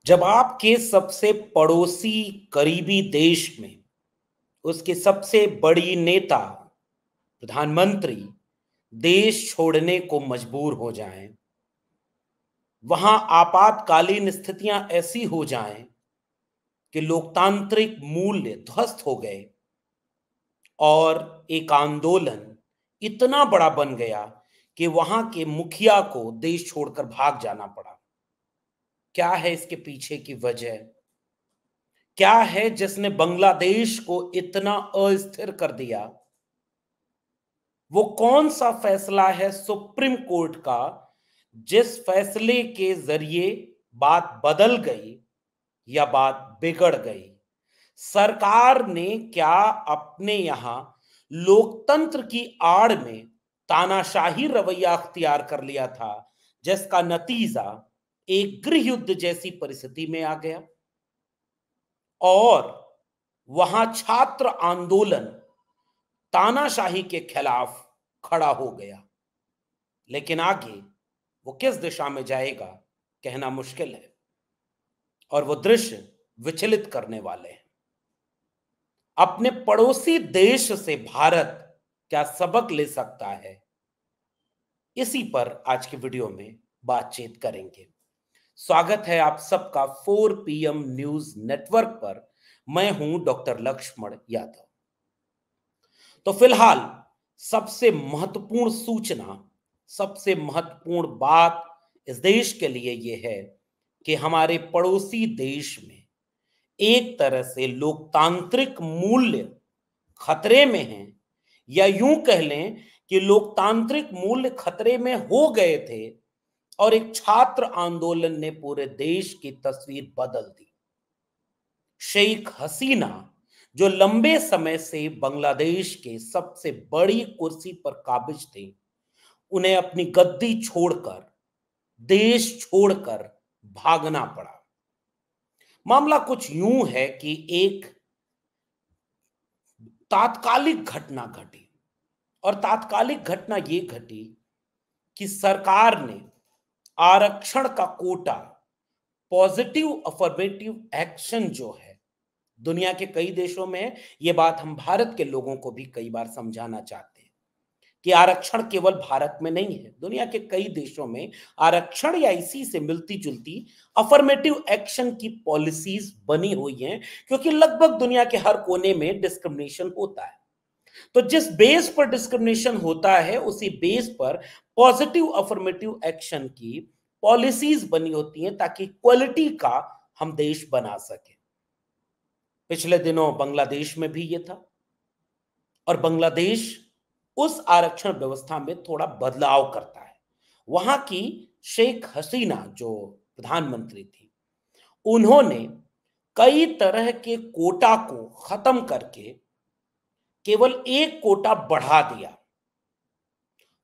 जब आपके सबसे पड़ोसी करीबी देश में उसके सबसे बड़ी नेता प्रधानमंत्री देश छोड़ने को मजबूर हो जाएं, वहां आपातकालीन स्थितियां ऐसी हो जाएं कि लोकतांत्रिक मूल्य ध्वस्त हो गए और एक आंदोलन इतना बड़ा बन गया कि वहां के मुखिया को देश छोड़कर भाग जाना पड़ा। क्या है इसके पीछे की वजह? क्या है जिसने बांग्लादेश को इतना अस्थिर कर दिया? वो कौन सा फैसला है सुप्रीम कोर्ट का जिस फैसले के जरिए बात बदल गई या बात बिगड़ गई? सरकार ने क्या अपने यहां लोकतंत्र की आड़ में तानाशाही रवैया अख्तियार कर लिया था, जिसका नतीजा एक गृह युद्ध जैसी परिस्थिति में आ गया और वहां छात्र आंदोलन तानाशाही के खिलाफ खड़ा हो गया। लेकिन आगे वो किस दिशा में जाएगा कहना मुश्किल है और वो दृश्य विचलित करने वाले हैं। अपने पड़ोसी देश से भारत क्या सबक ले सकता है, इसी पर आज की वीडियो में बातचीत करेंगे। स्वागत है आप सबका 4 PM न्यूज नेटवर्क पर। मैं हूं डॉक्टर लक्ष्मण यादव। तो फिलहाल सबसे महत्वपूर्ण सूचना, सबसे महत्वपूर्ण बात इस देश के लिए यह है कि हमारे पड़ोसी देश में एक तरह से लोकतांत्रिक मूल्य खतरे में हैं, या यूं कह लें कि लोकतांत्रिक मूल्य खतरे में हो गए थे और एक छात्र आंदोलन ने पूरे देश की तस्वीर बदल दी। शेख हसीना, जो लंबे समय से बांग्लादेश के सबसे बड़ी कुर्सी पर काबिज थे, उन्हें अपनी गद्दी छोड़कर, देश छोड़कर भागना पड़ा। मामला कुछ यूं है कि एक तात्कालिक घटना घटी और तात्कालिक घटना ये घटी कि सरकार ने आरक्षण का कोटा, पॉजिटिव अफर्मेटिव एक्शन जो है, दुनिया के कई देशों में है। ये बात हम भारत के लोगों को भी कई बार समझाना चाहते हैं कि आरक्षण केवल भारत में नहीं है, दुनिया के कई देशों में आरक्षण या इसी से मिलती जुलती अफर्मेटिव एक्शन की पॉलिसीज बनी हुई हैं, क्योंकि लगभग दुनिया के हर कोने में डिस्क्रिमिनेशन होता है। तो जिस बेस पर डिस्क्रिमिनेशन होता है उसी बेस पर पॉजिटिव अफर्मेटिव एक्शन की पॉलिसीज बनी होती हैं ताकि क्वालिटी का हम देश बना सके। पिछले दिनों बांग्लादेश में भी ये था और बांग्लादेश उस आरक्षण व्यवस्था में थोड़ा बदलाव करता है। वहां की शेख हसीना जो प्रधानमंत्री थी, उन्होंने कई तरह के कोटा को खत्म करके केवल एक कोटा बढ़ा दिया।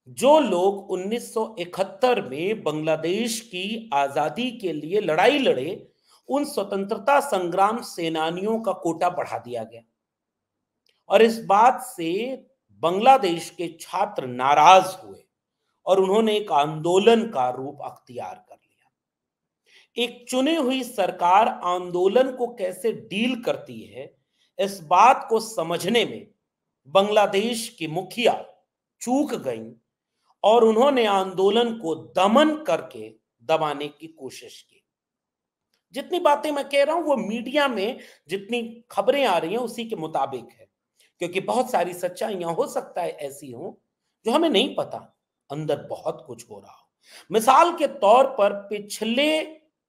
जो लोग 1971 में बांग्लादेश की आजादी के लिए लड़ाई लड़े, उन स्वतंत्रता संग्राम सेनानियों का कोटा बढ़ा दिया गया और इस बात से बांग्लादेश के छात्र नाराज हुए और उन्होंने एक आंदोलन का रूप अख्तियार कर लिया। एक चुनी हुई सरकार आंदोलन को कैसे डील करती है, इस बात को समझने में बांग्लादेश की मुखिया चूक गईं और उन्होंने आंदोलन को दमन करके दबाने की कोशिश की। जितनी बातें मैं कह रहा हूं वो मीडिया में जितनी खबरें आ रही हैं उसी के मुताबिक है, क्योंकि बहुत सारी सच्चाइयां हो सकता है ऐसी हों जो हमें नहीं पता, अंदर बहुत कुछ हो रहा हो। मिसाल के तौर पर पिछले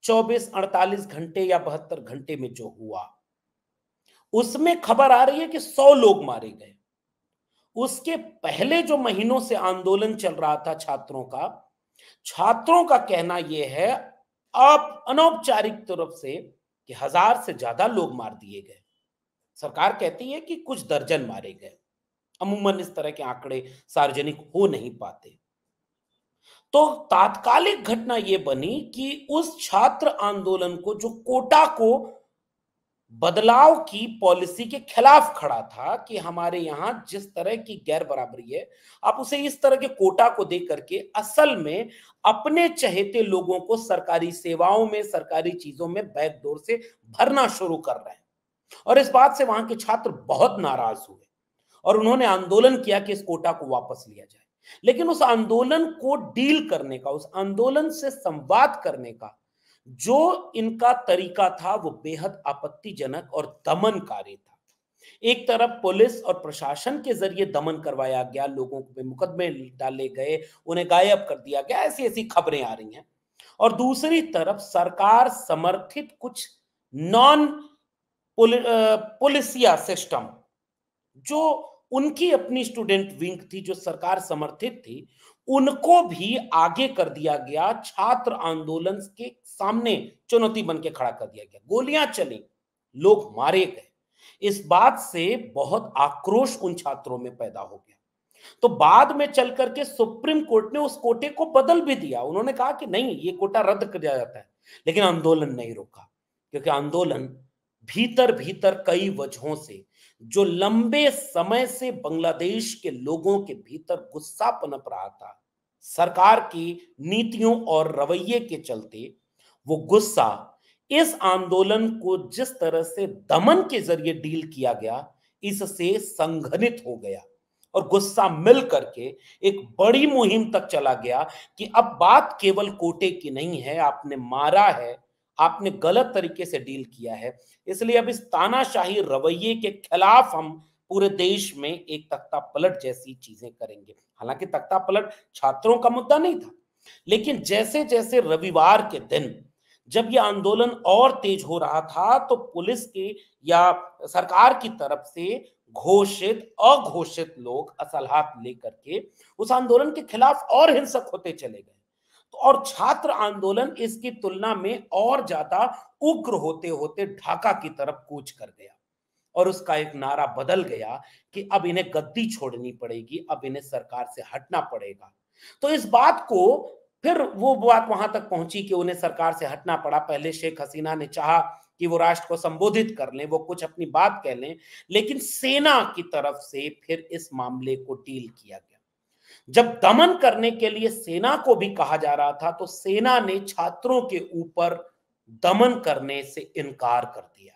24-48 घंटे या 72 घंटे में जो हुआ, उसमें खबर आ रही है कि 100 लोग मारे गए। उसके पहले जो महीनों से आंदोलन चल रहा था छात्रों का कहना यह है, अब अनौपचारिक तरफ से, कि 1000 से ज्यादा लोग मार दिए गए। सरकार कहती है कि कुछ दर्जन मारे गए। अमूमन इस तरह के आंकड़े सार्वजनिक हो नहीं पाते। तो तात्कालिक घटना यह बनी कि उस छात्र आंदोलन को, जो कोटा को बदलाव की पॉलिसी के खिलाफ खड़ा था कि हमारे यहां जिस तरह की गैर बराबरी है, आप उसे इस तरह के कोटा को दे करके असल में अपने चहेते लोगों को सरकारी सेवाओं में, सरकारी चीजों में बैकडोर से भरना शुरू कर रहे हैं। और इस बात से वहां के छात्र बहुत नाराज हुए और उन्होंने आंदोलन किया कि इस कोटा को वापस लिया जाए। लेकिन उस आंदोलन को डील करने का, उस आंदोलन से संवाद करने का जो इनका तरीका था, वो बेहद आपत्तिजनक और दमनकारी था। एक तरफ पुलिस और प्रशासन के जरिए दमन करवाया गया, लोगों पे मुकदमे डाले गए, उन्हें गायब कर दिया गया, ऐसी ऐसी खबरें आ रही हैं। और दूसरी तरफ सरकार समर्थित कुछ नॉन पुलिसिया सिस्टम, जो उनकी अपनी स्टूडेंट विंग थी, जो सरकार समर्थित थी, उनको भी आगे कर दिया गया, छात्र आंदोलन के सामने चुनौती बन के खड़ा कर दिया गया, गोलियां चली, लोग मारे गए। इस बात से बहुत आक्रोश उन छात्रों में पैदा हो गया। तो बाद में चल करके सुप्रीम कोर्ट ने उस कोटे को बदल भी दिया। उन्होंने कहा कि नहीं, ये कोटा रद्द कर दिया जाता है। लेकिन आंदोलन नहीं रुका, क्योंकि आंदोलन भीतर भीतर कई वजहों से, जो लंबे समय से बांग्लादेश के लोगों के भीतर गुस्सा पनप रहा था सरकार की नीतियों और रवैये के चलते, वो गुस्सा इस आंदोलन को जिस तरह से दमन के जरिए डील किया गया, इससे संघनित हो गया और गुस्सा मिल करके एक बड़ी मुहिम तक चला गया कि अब बात केवल कोटे की नहीं है, आपने मारा है, आपने गलत तरीके से डील किया है, इसलिए अब इस तानाशाही रवैये के खिलाफ हम पूरे देश में एक तख्ता पलट जैसी चीजें करेंगे। हालांकि तख्ता पलट छात्रों का मुद्दा नहीं था, लेकिन जैसे जैसे रविवार के दिन जब यह आंदोलन और तेज हो रहा था, तो पुलिस के या सरकार की तरफ से घोषित अघोषित लोग असलहात लेकर के उस आंदोलन के खिलाफ और हिंसक होते चले गए। तो और छात्र आंदोलन इसकी तुलना में और ज्यादा उग्र होते होते ढाका की तरफ कूच कर गया और उसका एक नारा बदल गया कि अब इन्हें गद्दी छोड़नी पड़ेगी, अब इन्हें सरकार से हटना पड़ेगा। तो इस बात को फिर वो बात वहां तक पहुंची कि उन्हें सरकार से हटना पड़ा। पहले शेख हसीना ने चाहा कि वो राष्ट्र को संबोधित कर लें, वो कुछ अपनी बात कह लें, लेकिन सेना की तरफ से फिर इस मामले को डील किया गया। जब दमन करने के लिए सेना को भी कहा जा रहा था, तो सेना ने छात्रों के ऊपर दमन करने से इनकार कर दिया।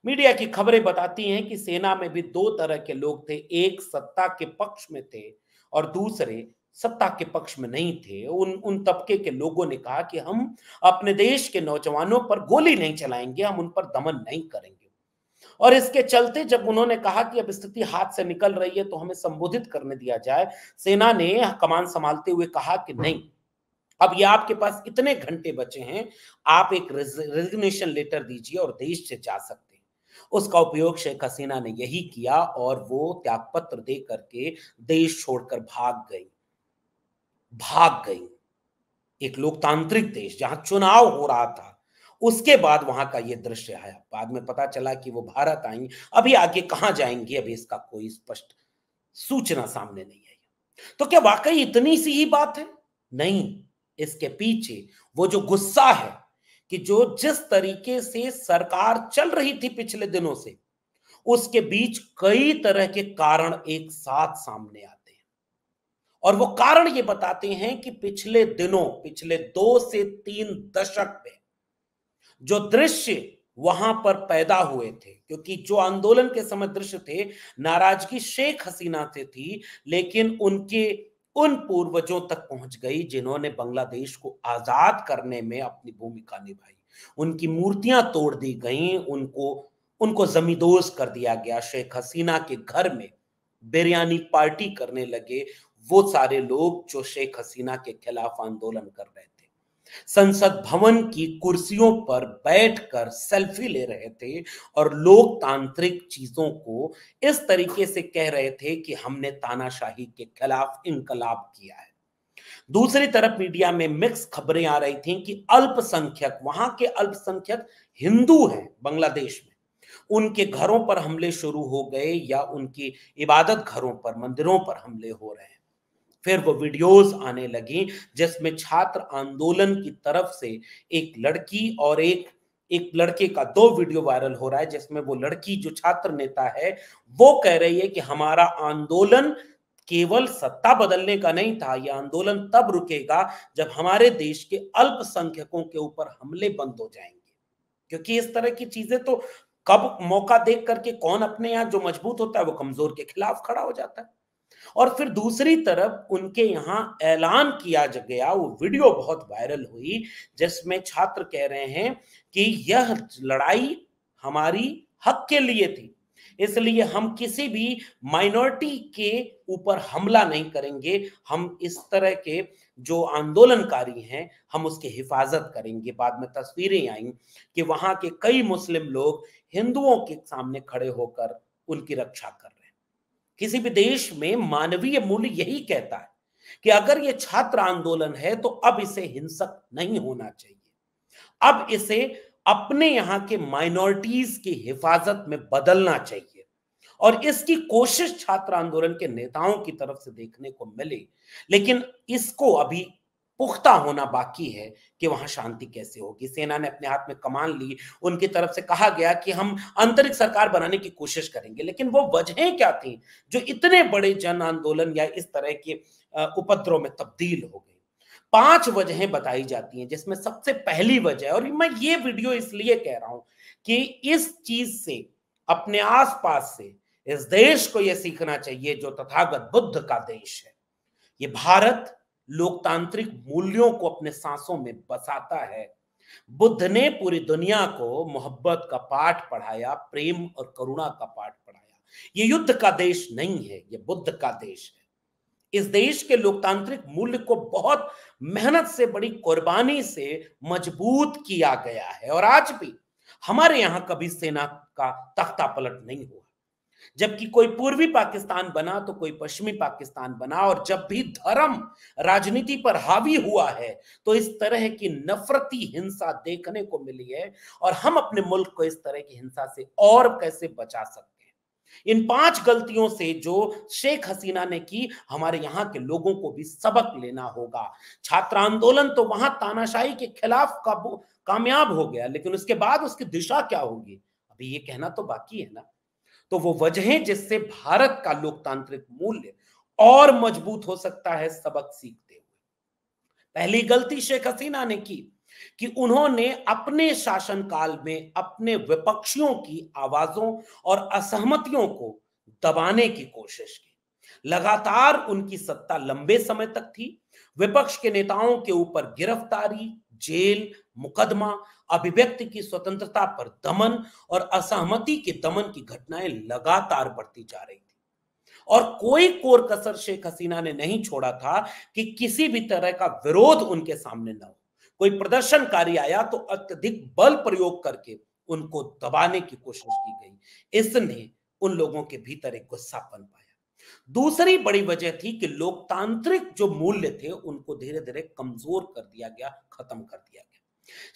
मीडिया की खबरें बताती हैं कि सेना में भी दो तरह के लोग थे, एक सत्ता के पक्ष में थे और दूसरे सत्ता के पक्ष में नहीं थे। उन तबके के लोगों ने कहा कि हम अपने देश के नौजवानों पर गोली नहीं चलाएंगे, हम उन पर दमन नहीं करेंगे। और इसके चलते जब उन्होंने कहा कि अब स्थिति हाथ से निकल रही है तो हमें संबोधित करने दिया जाए, सेना ने कमान संभालते हुए कहा कि नहीं, अब ये आपके पास इतने घंटे बचे हैं, आप एक रेजिग्नेशन लेटर दीजिए और देश से जा सकते हैं। उसका उपयोग शेख हसीना ने यही किया और वो त्यागपत्र दे करके देश छोड़कर भाग गई। एक लोकतांत्रिक देश जहां चुनाव हो रहा था, उसके बाद वहां का ये दृश्य आया। बाद में पता चला कि वो भारत आई, अभी आगे कहां जाएंगी अभी इसका कोई स्पष्ट सूचना सामने नहीं आई। तो क्या वाकई इतनी सी ही बात है? नहीं, इसके पीछे वो जो गुस्सा है कि जो जिस तरीके से सरकार चल रही थी पिछले दिनों से, उसके बीच कई तरह के कारण एक साथ सामने आते हैं। और वो कारण ये बताते हैं कि पिछले दिनों, पिछले 2 से 3 दशक में जो दृश्य वहां पर पैदा हुए थे, क्योंकि जो आंदोलन के समय दृश्य थे, नाराजगी शेख हसीना से थी, लेकिन उनके उन पूर्वजों तक पहुंच गई जिन्होंने बांग्लादेश को आजाद करने में अपनी भूमिका निभाई। उनकी मूर्तियां तोड़ दी गईं, उनको उनको जमींदोज कर दिया गया। शेख हसीना के घर में बिरयानी पार्टी करने लगे वो सारे लोग जो शेख हसीना के खिलाफ आंदोलन कर रहे थे। संसद भवन की कुर्सियों पर बैठकर सेल्फी ले रहे थे और लोकतांत्रिक चीजों को इस तरीके से कह रहे थे कि हमने तानाशाही के खिलाफ इंकलाब किया है। दूसरी तरफ मीडिया में मिक्स खबरें आ रही थीं कि अल्पसंख्यक, वहां के अल्पसंख्यक हिंदू हैं बांग्लादेश में, उनके घरों पर हमले शुरू हो गए या उनकी इबादत घरों पर, मंदिरों पर हमले हो रहे हैं। फिर वो वीडियोस आने लगी जिसमें छात्र आंदोलन की तरफ से एक लड़की और एक एक लड़के का 2 वीडियो वायरल हो रहा है जिसमें वो लड़की जो छात्र नेता है वो कह रही है कि हमारा आंदोलन केवल सत्ता बदलने का नहीं था, यह आंदोलन तब रुकेगा जब हमारे देश के अल्पसंख्यकों के ऊपर हमले बंद हो जाएंगे। क्योंकि इस तरह की चीजें तो कब मौका देख करके कौन अपने यहाँ जो मजबूत होता है वो कमजोर के खिलाफ खड़ा हो जाता है। और फिर दूसरी तरफ उनके यहाँ ऐलान किया गया, वो वीडियो बहुत वायरल हुई जिसमें छात्र कह रहे हैं कि यह लड़ाई हमारी हक के लिए थी, इसलिए हम किसी भी माइनॉरिटी के ऊपर हमला नहीं करेंगे, हम इस तरह के जो आंदोलनकारी हैं हम उसकी हिफाजत करेंगे। बाद में तस्वीरें आई कि वहां के कई मुस्लिम लोग हिंदुओं के सामने खड़े होकर उनकी रक्षा कर रहे हैं। किसी भी देश में मानवीय मूल्य यही कहता है कि अगर ये छात्र आंदोलन है तो अब इसे हिंसक नहीं होना चाहिए, अब इसे अपने यहां के माइनॉरिटीज की हिफाजत में बदलना चाहिए। और इसकी कोशिश छात्र आंदोलन के नेताओं की तरफ से देखने को मिली, लेकिन इसको अभी पुख्ता होना बाकी है कि वहां शांति कैसे होगी। सेना ने अपने हाथ में कमान ली, उनकी तरफ से कहा गया कि हम आंतरिक सरकार बनाने की कोशिश करेंगे, लेकिन वो वजहें क्या थी जो इतने बड़े जन आंदोलन या इस तरह के उपद्रव में तब्दील हो गई। 5 वजहें बताई जाती हैं, जिसमें सबसे पहली वजह, और मैं ये वीडियो इसलिए कह रहा हूं कि इस चीज से अपने आसपास से इस देश को यह सीखना चाहिए जो तथागत बुद्ध का देश है। ये भारत लोकतांत्रिक मूल्यों को अपने सांसों में बसाता है। बुद्ध ने पूरी दुनिया को मोहब्बत का पाठ पढ़ाया, प्रेम और करुणा का पाठ पढ़ाया। ये युद्ध का देश नहीं है, ये बुद्ध का देश है। इस देश के लोकतांत्रिक मूल्य को बहुत मेहनत से, बड़ी कुर्बानी से मजबूत किया गया है, और आज भी हमारे यहां कभी सेना का तख्ता पलट नहीं हुआ। जबकि कोई पूर्वी पाकिस्तान बना तो कोई पश्चिमी पाकिस्तान बना, और जब भी धर्म राजनीति पर हावी हुआ है तो इस तरह की नफरती हिंसा देखने को मिली है। और हम अपने मुल्क को इस तरह की हिंसा से और कैसे बचा सकते हैं? इन 5 गलतियों से जो शेख हसीना ने की, हमारे यहां के लोगों को भी सबक लेना होगा। छात्र आंदोलन तो वहां तानाशाही के खिलाफ कामयाब हो गया, लेकिन उसके बाद उसकी दिशा क्या होगी अभी ये कहना तो बाकी है ना। तो वो वजहें जिससे भारत का लोकतांत्रिक मूल्य और मजबूत हो सकता है सबक सीखते हुए। पहली गलती शेख हसीना ने की कि उन्होंने अपने शासनकाल में अपने विपक्षियों की आवाजों और असहमतियों को दबाने की कोशिश की। लगातार उनकी सत्ता लंबे समय तक थी। विपक्ष के नेताओं के ऊपर गिरफ्तारी, जेल, मुकदमा, अभिव्यक्ति की स्वतंत्रता पर दमन और असहमति के दमन की घटनाएं लगातार बढ़ती जा रही थी। और कोई कोर कसर शेख हसीना ने नहीं छोड़ा था कि किसी भी तरह का विरोध उनके सामने न हो। कोई प्रदर्शनकारी आया तो अत्यधिक बल प्रयोग करके उनको दबाने की कोशिश की गई। इसने उन लोगों के भीतर एक गुस्सा पनपा। दूसरी बड़ी वजह थी कि लोकतांत्रिक जो मूल्य थे उनको धीरे धीरे कमजोर कर दिया गया, खत्म कर दिया गया।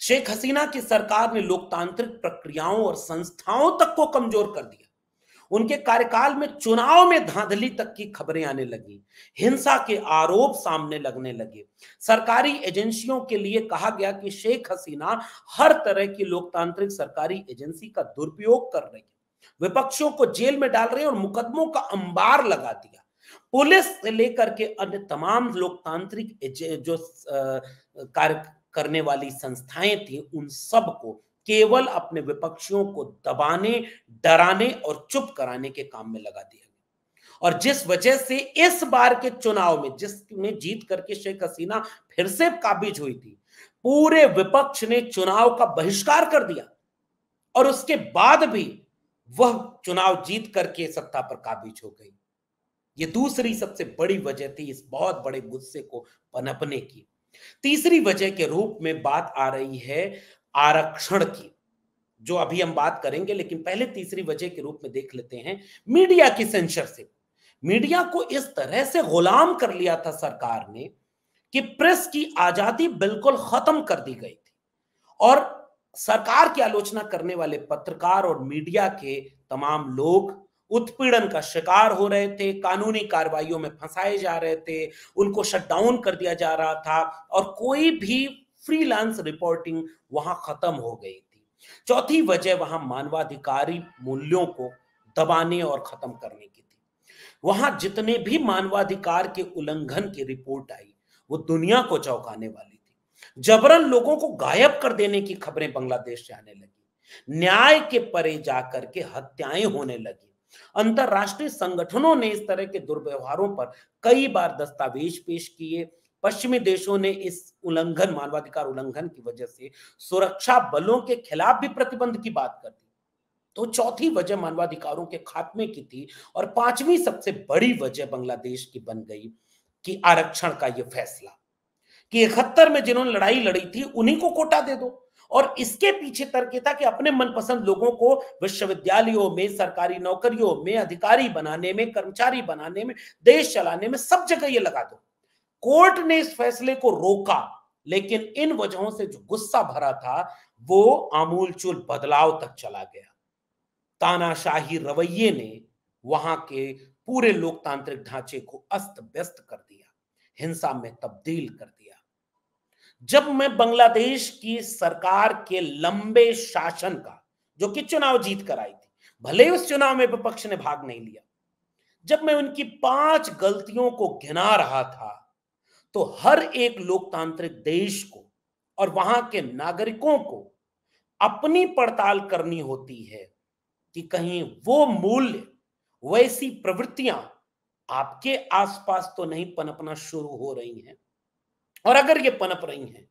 शेख हसीना की सरकार ने लोकतांत्रिक प्रक्रियाओं और संस्थाओं तक को कमजोर कर दिया। उनके कार्यकाल में चुनाव में धांधली तक की खबरें आने लगी, हिंसा के आरोप सामने लगने लगे। सरकारी एजेंसियों के लिए कहा गया कि शेख हसीना हर तरह की लोकतांत्रिक सरकारी एजेंसी का दुरुपयोग कर रही है, विपक्षियों को जेल में डाल रहे हैं और मुकदमों का अंबार लगा दिया। पुलिस से लेकर के अन्य तमाम लोकतांत्रिक जो कार्य करने वाली संस्थाएं थी उन सब को केवल अपने विपक्षियों को दबाने, डराने और चुप कराने के काम में लगा दिया गया। और जिस वजह से इस बार के चुनाव में जिसमें जीत करके शेख हसीना फिर से काबिज हुई थी, पूरे विपक्ष ने चुनाव का बहिष्कार कर दिया और उसके बाद भी वह चुनाव जीत करके सत्ता पर काबिज हो गई। ये दूसरी सबसे बड़ी वजह थी इस बहुत बड़े गुस्से को पनपने की। तीसरी वजह के रूप में बात आ रही है आरक्षण की, जो अभी हम बात करेंगे, लेकिन पहले तीसरी वजह के रूप में देख लेते हैं मीडिया की सेंसरशिप। मीडिया को इस तरह से गुलाम कर लिया था सरकार ने कि प्रेस की आजादी बिल्कुल खत्म कर दी गई थी, और सरकार की आलोचना करने वाले पत्रकार और मीडिया के तमाम लोग उत्पीड़न का शिकार हो रहे थे, कानूनी कार्रवाइयों में फंसाए जा रहे थे, उनको शटडाउन कर दिया जा रहा था, और कोई भी फ्रीलांस रिपोर्टिंग वहां खत्म हो गई थी। चौथी वजह वहां मानवाधिकारी मूल्यों को दबाने और खत्म करने की थी। वहां जितने भी मानवाधिकार के उल्लंघन की रिपोर्ट आई, वो दुनिया को चौंकाने वाली थी। जबरन लोगों को गायब कर देने की खबरें बांग्लादेश से आने लगी। न्याय के परे जाकर के हत्याएं होने लगी। अंतरराष्ट्रीय संगठनों ने इस तरह के दुर्व्यवहारों पर कई बार दस्तावेज पेश किए। पश्चिमी देशों ने इस उल्लंघन, मानवाधिकार उल्लंघन की वजह से सुरक्षा बलों के खिलाफ भी प्रतिबंध की बात कर दी। तो चौथी वजह मानवाधिकारों के खात्मे की थी। और पांचवी सबसे बड़ी वजह बांग्लादेश की बन गई कि आरक्षण का यह फैसला कि 71 में जिन्होंने लड़ाई लड़ी थी उन्हीं को कोटा दे दो। और इसके पीछे तर्क था कि अपने मनपसंद लोगों को विश्वविद्यालयों में, सरकारी नौकरियों में, अधिकारी बनाने में, कर्मचारी बनाने में, देश चलाने में, सब जगह ये लगा दो। कोर्ट ने इस फैसले को रोका, लेकिन इन वजहों से जो गुस्सा भरा था वो आमूलचूल बदलाव तक चला गया। तानाशाही रवैये ने वहां के पूरे लोकतांत्रिक ढांचे को अस्त व्यस्त कर दिया, हिंसा में तब्दील कर दिया। जब मैं बांग्लादेश की सरकार के लंबे शासन का, जो कि चुनाव जीत कर आई थी, भले उस चुनाव में विपक्ष ने भाग नहीं लिया, जब मैं उनकी 5 गलतियों को गिना रहा था, तो हर एक लोकतांत्रिक देश को और वहां के नागरिकों को अपनी पड़ताल करनी होती है कि कहीं वो मूल्य, वैसी प्रवृत्तियां आपके आसपास तो नहीं पनपना शुरू हो रही हैं। और अगर ये पनप रही हैं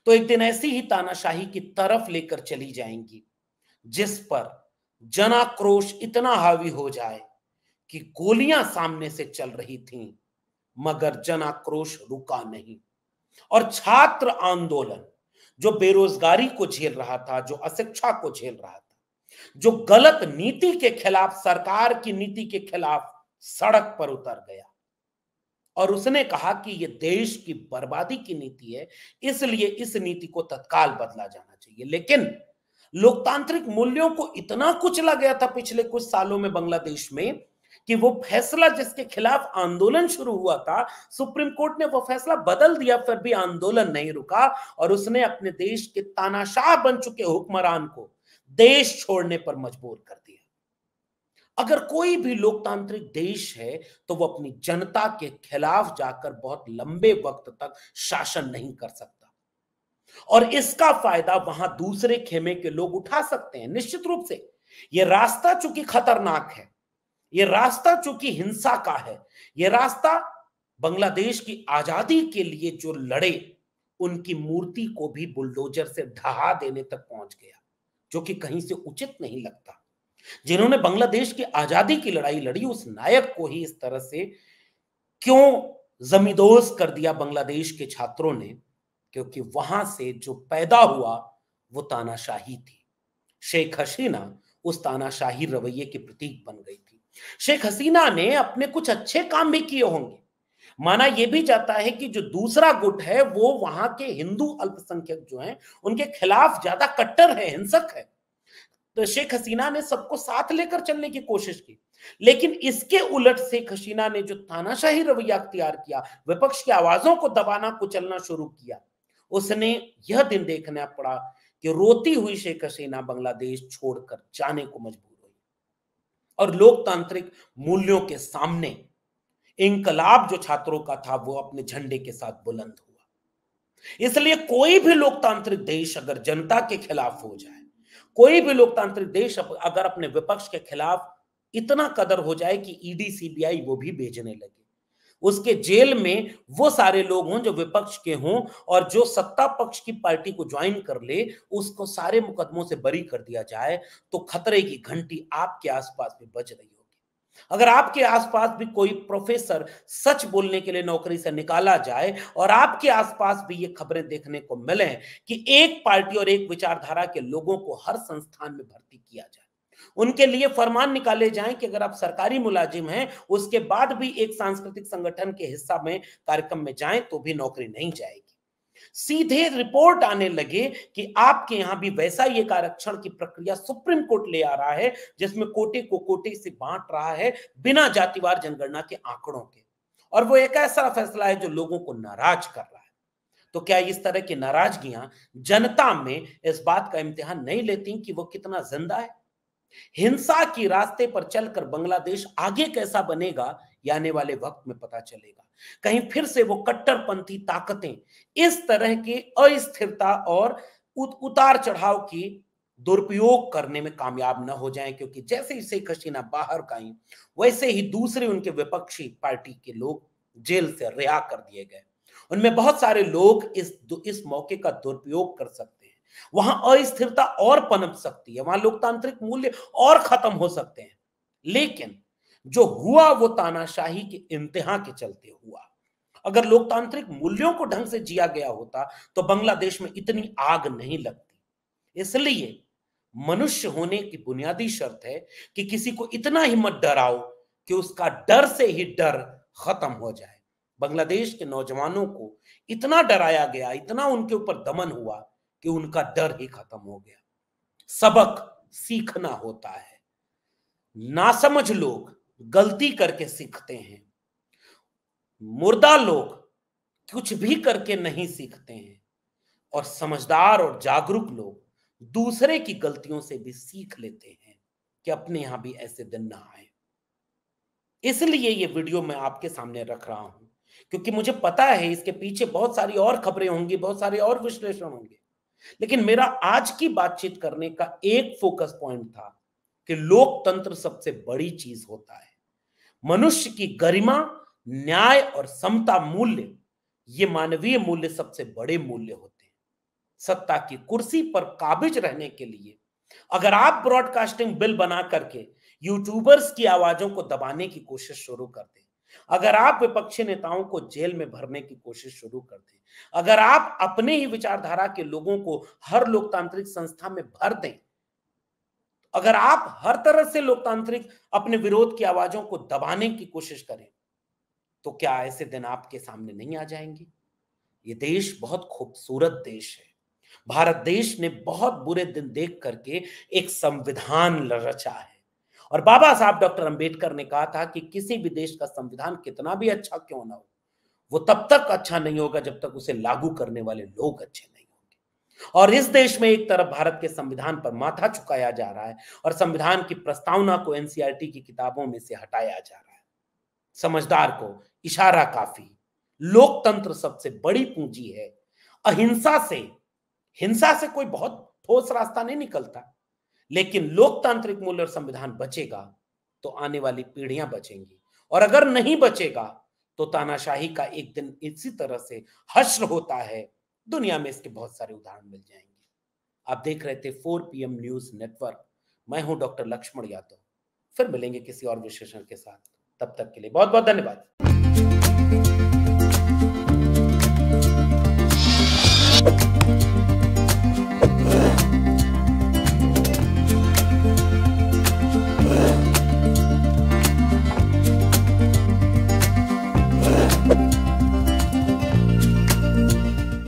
तो एक दिन ऐसी ही तानाशाही की तरफ लेकर चली जाएंगी जिस पर जनाक्रोश इतना हावी हो जाए कि गोलियां सामने से चल रही थीं, मगर जनाक्रोश रुका नहीं। और छात्र आंदोलन जो बेरोजगारी को झेल रहा था, जो अशिक्षा को झेल रहा था, जो गलत नीति के खिलाफ, सरकार की नीति के खिलाफ सड़क पर उतर गया और उसने कहा कि यह देश की बर्बादी की नीति है, इसलिए इस नीति को तत्काल बदला जाना चाहिए। लेकिन लोकतांत्रिक मूल्यों को इतना कुचला गया था पिछले कुछ सालों में बांग्लादेश में कि वो फैसला जिसके खिलाफ आंदोलन शुरू हुआ था, सुप्रीम कोर्ट ने वो फैसला बदल दिया, फिर भी आंदोलन नहीं रुका और उसने अपने देश के तानाशाह बन चुके हुक्मरान को देश छोड़ने पर मजबूर कर दिया। अगर कोई भी लोकतांत्रिक देश है तो वो अपनी जनता के खिलाफ जाकर बहुत लंबे वक्त तक शासन नहीं कर सकता, और इसका फायदा वहां दूसरे खेमे के लोग उठा सकते हैं। निश्चित रूप से यह रास्ता चूंकि खतरनाक है, यह रास्ता चूंकि हिंसा का है, यह रास्ता बांग्लादेश की आजादी के लिए जो लड़े उनकी मूर्ति को भी बुलडोजर से ढहा देने तक पहुंच गया, जो कि कहीं से उचित नहीं लगता। जिन्होंने बांग्लादेश की आजादी की लड़ाई लड़ी, उस नायक को ही इस तरह से क्यों जमींदोज कर दिया बांग्लादेश के छात्रों ने? क्योंकि वहां से जो पैदा हुआ वो तानाशाही थी। शेख हसीना उस तानाशाही रवैये की प्रतीक बन गई थी। शेख हसीना ने अपने कुछ अच्छे काम भी किए होंगे। माना यह भी जाता है कि जो दूसरा गुट है वो वहां के हिंदू अल्पसंख्यक जो हैं उनके खिलाफ ज्यादा कट्टर है, हिंसक है। तो शेख हसीना ने सबको साथ लेकर चलने की कोशिश की, लेकिन इसके उलट शेख हसीना ने जो तानाशाही रवैया अख्तियार किया, विपक्ष की आवाजों को दबाना, कुचलना शुरू किया, उसने यह दिन देखना पड़ा कि रोती हुई शेख हसीना बांग्लादेश छोड़कर जाने को मजबूर हुई। और लोकतांत्रिक मूल्यों के सामने इंकलाब जो छात्रों का था वो अपने झंडे के साथ बुलंद हुआ। इसलिए कोई भी लोकतांत्रिक देश अगर जनता के खिलाफ हो जाए, कोई भी लोकतांत्रिक देश अगर अपने विपक्ष के खिलाफ इतना कदर हो जाए कि ईडी, सीबीआई वो भी भेजने लगे, उसके जेल में वो सारे लोग हों जो विपक्ष के हों और जो सत्ता पक्ष की पार्टी को ज्वाइन कर ले, उसको सारे मुकदमों से बरी कर दिया जाए, तो खतरे की घंटी आपके आसपास भी बज रही होगी। अगर आपके आसपास भी कोई प्रोफेसर सच बोलने के लिए नौकरी से निकाला जाए और आपके आसपास भी ये खबरें देखने को मिले कि एक पार्टी और एक विचारधारा के लोगों को हर संस्थान में भर्ती किया जाए, उनके लिए फरमान निकाले जाएं कि अगर आप सरकारी मुलाजिम हैं, उसके बाद भी एक सांस्कृतिक संगठन के हिस्सा में, कार्यक्रम में जाएं तो भी नौकरी नहीं जाएगी, सीधे रिपोर्ट आने लगे कि आपके यहां भी वैसा ही एक आरक्षण की प्रक्रिया सुप्रीम कोर्ट ले आ रहा है जिसमें कोटे को कोटे से बांट रहा है बिना जातिवार जनगणना के आंकड़ों के, और वो एक ऐसा फैसला है जो लोगों को नाराज कर रहा है। तो क्या इस तरह की नाराजगियां जनता में इस बात का इम्तिहान नहीं लेती कि वो कितना जिंदा है? हिंसा की रास्ते पर चलकर बांग्लादेश आगे कैसा बनेगा, ये आने वाले वक्त में पता चलेगा। कहीं फिर से वो कट्टरपंथी ताकतें इस तरह की अस्थिरता और उतार चढ़ाव की दुरुपयोग करने में कामयाब न हो जाएं, क्योंकि जैसे ही शेख हसीना बाहर गई वैसे ही दूसरे उनके विपक्षी पार्टी के लोग जेल से रिहा कर दिए गए। उनमें बहुत सारे लोग इस मौके का दुरुपयोग कर सकते हैं। वहां अस्थिरता और पनप सकती है, वहां लोकतांत्रिक मूल्य और खत्म हो सकते हैं। लेकिन जो हुआ वो तानाशाही के इंतहा के चलते हुआ। अगर लोकतांत्रिक मूल्यों को ढंग से जिया गया होता तो बांग्लादेश में इतनी आग नहीं लगती। इसलिए मनुष्य होने की बुनियादी शर्त है कि किसी को इतना ही मत डराओ कि उसका डर से ही डर खत्म हो जाए। बांग्लादेश के नौजवानों को इतना डराया गया, इतना उनके ऊपर दमन हुआ कि उनका डर ही खत्म हो गया। सबक सीखना होता है। नासमझ लोग गलती करके सीखते हैं, मुर्दा लोग कुछ भी करके नहीं सीखते हैं, और समझदार और जागरूक लोग दूसरे की गलतियों से भी सीख लेते हैं कि अपने यहां भी ऐसे दिन ना आए। इसलिए ये वीडियो मैं आपके सामने रख रहा हूं, क्योंकि मुझे पता है इसके पीछे बहुत सारी और खबरें होंगी, बहुत सारे और विश्लेषण होंगे। लेकिन मेरा आज की बातचीत करने का एक फोकस पॉइंट था कि लोकतंत्र सबसे बड़ी चीज होता है। मनुष्य की गरिमा, न्याय और समता मूल्य, ये मानवीय मूल्य सबसे बड़े मूल्य होते हैं। सत्ता की कुर्सी पर काबिज रहने के लिए अगर आप ब्रॉडकास्टिंग बिल बना करके यूट्यूबर्स की आवाजों को दबाने की कोशिश शुरू कर दें, अगर आप विपक्षी नेताओं को जेल में भरने की कोशिश शुरू कर दें, अगर आप अपने ही विचारधारा के लोगों को हर लोकतांत्रिक संस्था में भर दें, अगर आप हर तरह से लोकतांत्रिक अपने विरोध की आवाजों को दबाने की कोशिश करें, तो क्या ऐसे दिन आपके सामने नहीं आ जाएंगे? ये देश बहुत खूबसूरत देश है। भारत देश ने बहुत बुरे दिन देख करके एक संविधान रचा है, और बाबा साहब डॉक्टर अंबेडकर ने कहा था कि किसी भी देश का संविधान कितना भी अच्छा क्यों ना हो, वो तब तक अच्छा नहीं होगा जब तक उसे लागू करने वाले लोग अच्छे नहीं होंगे। और इस देश में एक तरफ भारत के संविधान पर माथा झुकाया जा रहा है और संविधान की प्रस्तावना को एनसीईआरटी की किताबों में से हटाया जा रहा है। समझदार को इशारा काफी। लोकतंत्र सबसे बड़ी पूंजी है। अहिंसा से, हिंसा से कोई बहुत ठोस रास्ता नहीं निकलता, लेकिन लोकतांत्रिक मूल्य और संविधान बचेगा तो आने वाली पीढ़ियां बचेंगी, और अगर नहीं बचेगा तो तानाशाही का एक दिन इसी तरह से हश्र होता है। दुनिया में इसके बहुत सारे उदाहरण मिल जाएंगे। आप देख रहे थे 4 PM न्यूज नेटवर्क। मैं हूं डॉक्टर लक्ष्मण यादव। फिर मिलेंगे किसी और विशेषज्ञ के साथ। तब तक के लिए बहुत बहुत धन्यवाद।